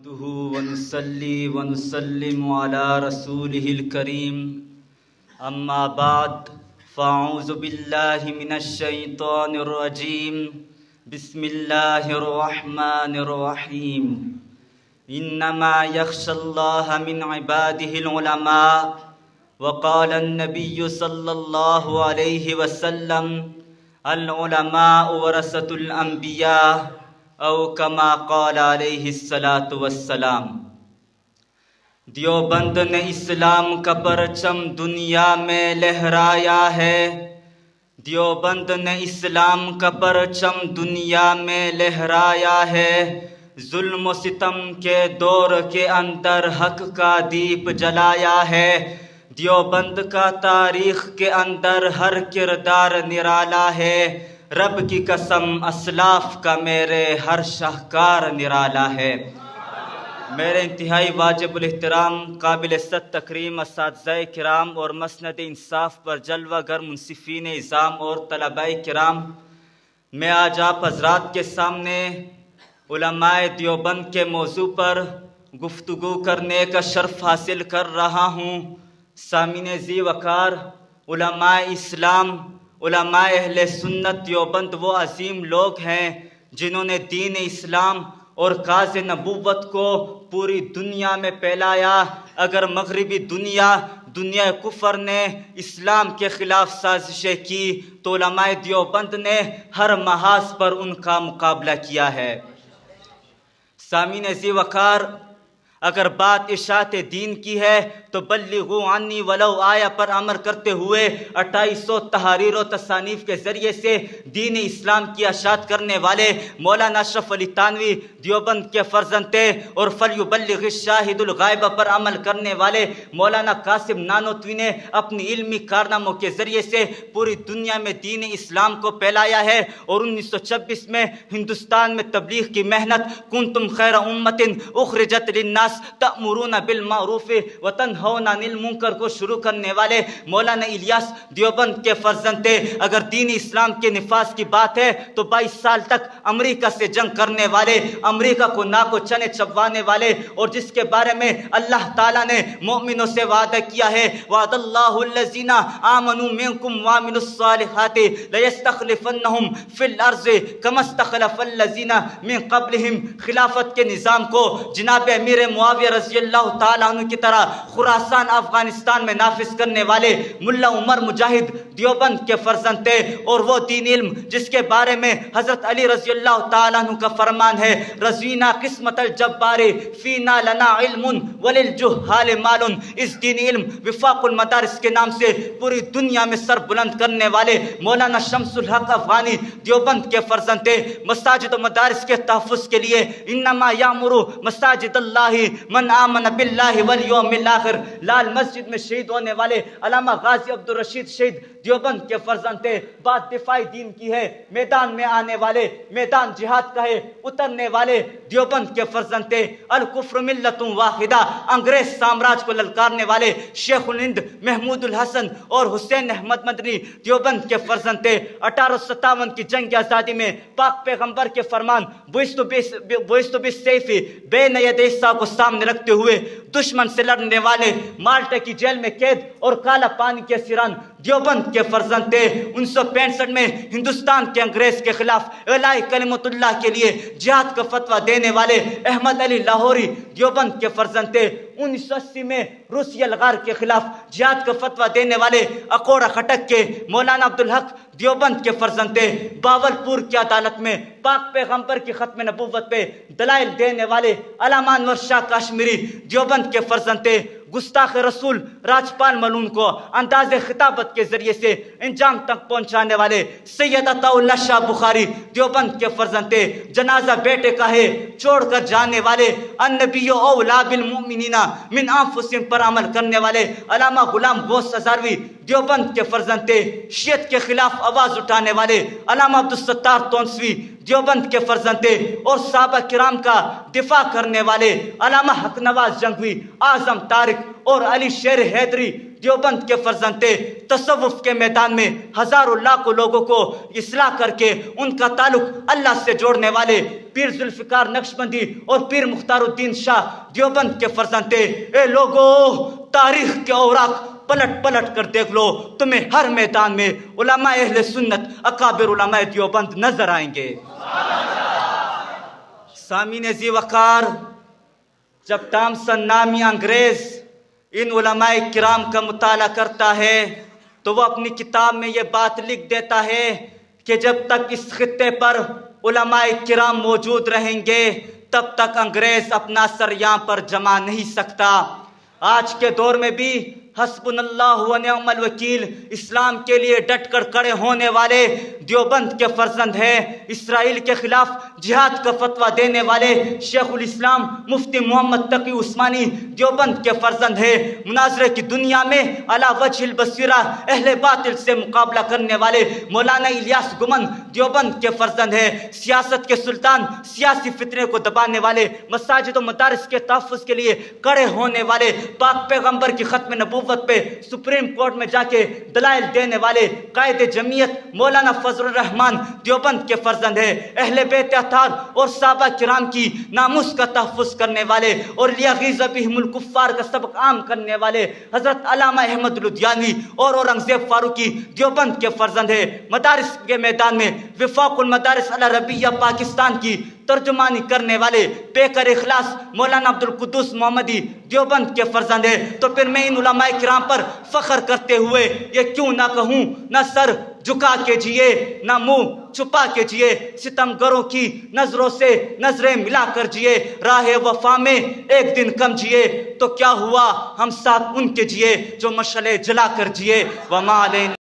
نحمده ونصلي ونسلم على رسوله الكريم اما بعد فاعوذ بالله من الشيطان الرجيم بسم الله الرحمن الرحيم انما يخشى الله من عباده العلماء وقال النبي صلى الله عليه وسلم العلماء ورثة الانبیاء او کما قال علیہ الصلاۃ والسلام۔ دیوبند نے اسلام کا پرچم دنیا میں لہرایا ہے، دیوبند نے اسلام کا پرچم دنیا میں لہرایا ہے، ظلم و ستم کے دور کے اندر حق کا دیپ جلایا ہے، دیوبند کا تاریخ کے اندر ہر کردار نرالا ہے، رب کی قسم اسلاف کا میرے ہر شاہکار نرالا ہے۔ میرے انتہائی واجب الاحترام قابل ست تکریم اساتذہ کرام اور مسند انصاف پر جلوہ گر منصفین نظام اور طلباء کرام، میں آج آپ حضرات کے سامنے علماء دیوبند کے موضوع پر گفتگو کرنے کا شرف حاصل کر رہا ہوں۔ سامعین ذی وقار، علماء اسلام، علماء اہل سنت دیوبند وہ عظیم لوگ ہیں جنہوں نے دین اسلام اور کاز نبوت کو پوری دنیا میں پھیلایا۔ اگر مغربی دنیا کفر نے اسلام کے خلاف سازشیں کی تو علماء دیوبند نے ہر محاذ پر ان کا مقابلہ کیا ہے۔ سامعین ذی وقار، اگر بات اشاعت دین کی ہے تو بلغوا عنی ولو آیا پر عمل کرتے ہوئے 2800 تحاریر و تصانیف کے ذریعے سے دین اسلام کی اشاعت کرنے والے مولانا اشرف علی تھانوی دیوبند کے فرزند تھے، اور فلیبلغ الشاہد الغائب پر عمل کرنے والے مولانا قاسم نانوتوی نے اپنی علمی کارناموں کے ذریعے سے پوری دنیا میں دین اسلام کو پھیلایا ہے، اور 1926 میں ہندوستان میں تبلیغ کی محنت کنتم خیر امت اخرجت للناس تأمرون بالمعروف وتنہون عن المنکر کو شروع کرنے والے مولانا الیاس دیوبند کے فرزند تھے۔ اگر دین اسلام کے نفاذ کی بات ہے تو 22 سال تک امریکہ سے جنگ کرنے والے، امریکہ کو ناک و چنے چبوانے والے، اور جس کے بارے میں اللہ تعالیٰ نے مومنوں سے وعدہ کیا ہے وعد اللہ الذین آمنوا منکم وعملوا الصالحات لیستخلفنہم فی الارض کما استخلف الذین من قبلہم، خلافت کے نظام کو جناب امیر معاویہ رضی اللہ تعالیٰ عنہ کی طرح خراسان افغانستان میں نافذ کرنے والے ملا عمر مجاہد دیوبند کے فرزند تھے، اور وہ دین علم جس کے بارے میں حضرت علی رضی اللہ تعالیٰ عنہ کا فرمان ہے رضوینا قسمت الجبار فینا لنا علم وللجہال مال، اس دین علم وفاق المدارس کے نام سے پوری دنیا میں سر بلند کرنے والے مولانا شمس الحق افغانی دیوبند کے فرزند تھے۔ مساجد و مدارس کے تحفظ کے لیے انما یامر مساجد اللہ من آمن باللہ والیوم الآخر، لال مسجد میں شہید ہونے والے علامہ غازی عبدالرشید شہید دیوبند کے فرزند تھے۔ بات دفاع دین کی ہے، میدان میں آنے والے، میدان جہاد کا ہے اترنے والے دیوبند کے فرزند تھے۔ الکفر ملت واحدہ، انگریز سامراج کو للکارنے والے شیخ الہند محمود الحسن اور حسین احمد مدنی دیوبند کے فرزند تھے۔ 1857 کی جنگ آزادی میں پاک پیغمبر کے فرمان بعثت بالسیف بین یدی الساعة کو سامنے رکھتے ہوئے دشمن سے لڑنے والے مالٹا کی جیل میں قید اور کالا پانی کے اسیران دیوبند کے فرزند تھے۔ 1965 میں ہندوستان کے انگریز کے خلاف اعلاء کلمت اللہ کے لیے جہاد کا فتویٰ دینے والے احمد علی لاہوری دیوبند کے فرزند تھے۔ 1980 میں روسی الغار کے خلاف جہاد کا فتویٰ دینے والے اکوڑا خٹک کے مولانا عبدالحق دیوبند کے فرزند تھے۔ باولپور کی عدالت میں پاک پیغمبر کی ختم نبوت پہ دلائل دینے والے علامہ انور شاہ کاشمیری دیوبند کے فرزند تھے۔ گستاخ رسول راجپال ملون کو انداز خطابت کے ذریعے سے انجام تک پہنچانے والے سید عطا اللہ شاہ بخاری دیوبند کے فرزند تھے۔ جنازہ بیٹے کا ہے چھوڑ کر جانے والے النبی اولا بالمؤمنین من انفسہم پر عمل کرنے والے علامہ غلام غوث ہزاروی دیوبند کے فرزند تھے۔ شیعت کے خلاف آواز اٹھانے والے علامہ عبدالستار تونسوی دیوبند کے فرزند تھے، اور صحابہ کرام کا دفاع کرنے والے علامہ حق نواز جنگوی، اعظم طارق اور علی شیر حیدری دیوبند کے فرزند تھے۔ تصوف کے میدان میں ہزاروں لاکھوں لوگوں کو اصلاح کر کے ان کا تعلق اللہ سے جوڑنے والے پیر ذوالفقار نقشبندی اور پیر مختار الدین شاہ دیوبند کے فرزند تھے۔ اے لوگو، تاریخ کے اوراق پلٹ پلٹ کر دیکھ لو، تمہیں ہر میدان میں علماء اہل سنت اکابر علماء دیوبند نظر آئیں گے۔ سامعین ذی وقار، جب تامسن نامی انگریز ان علماء کرام کا مطالعہ کرتا ہے تو وہ اپنی کتاب میں یہ بات لکھ دیتا ہے کہ جب تک اس خطے پر علماء کرام موجود رہیں گے تب تک انگریز اپنا سر یہاں پر جما نہیں سکتا۔ آج کے دور میں بھی حسبنا اللہ و نعم الوکیل اسلام کے لیے ڈٹ کر کھڑے ہونے والے دیوبند کے فرزند ہیں۔ اسرائیل کے خلاف جہاد کا فتویٰ دینے والے شیخ الاسلام مفتی محمد تقی عثمانی دیوبند کے فرزند ہیں۔ مناظرے کی دنیا میں علی وجہ البصیرہ اہل باطل سے مقابلہ کرنے والے مولانا الیاس گمن دیوبند کے فرزند ہیں۔ سیاست کے سلطان، سیاسی فتنے کو دبانے والے، مساجد و مدارس کے تحفظ کے لیے کھڑے ہونے والے، پاک پیغمبر کی ختم نبوت پہ سپریم کورٹ میں جا کے دلائل دینے والے قائد جمعیت مولانا فضل الرحمان دیوبند کے فرزند ہیں۔ اہل بیت اطہار اور صحابہ کرام کی ناموس کا تحفظ کرنے والے اور لیغیظ بہم الکفار کا سبق عام کرنے والے حضرت علامہ احمد لدھیانوی اور اورنگزیب فاروقی دیوبند کے فرزند ہیں۔ مدارس کے میدان میں وفاق المدارس العربیہ پاکستان کی ترجمانی کرنے والے پیکر اخلاص مولانا عبدالقدوس محمدی دیوبند کے فرزند ہیں۔ تو پھر میں ان علماء کرام پر فخر کرتے ہوئے یہ کیوں نہ کہوں، نہ سر جھکا کے جیے نہ منہ چھپا کے جیے، ستمگروں کی نظروں سے نظریں ملا کر جیے، راہ وفا میں ایک دن کم جیے تو کیا ہوا، ہم ساتھ ان کے جیے جو مشعلیں جلا کر جیے۔ وما علینا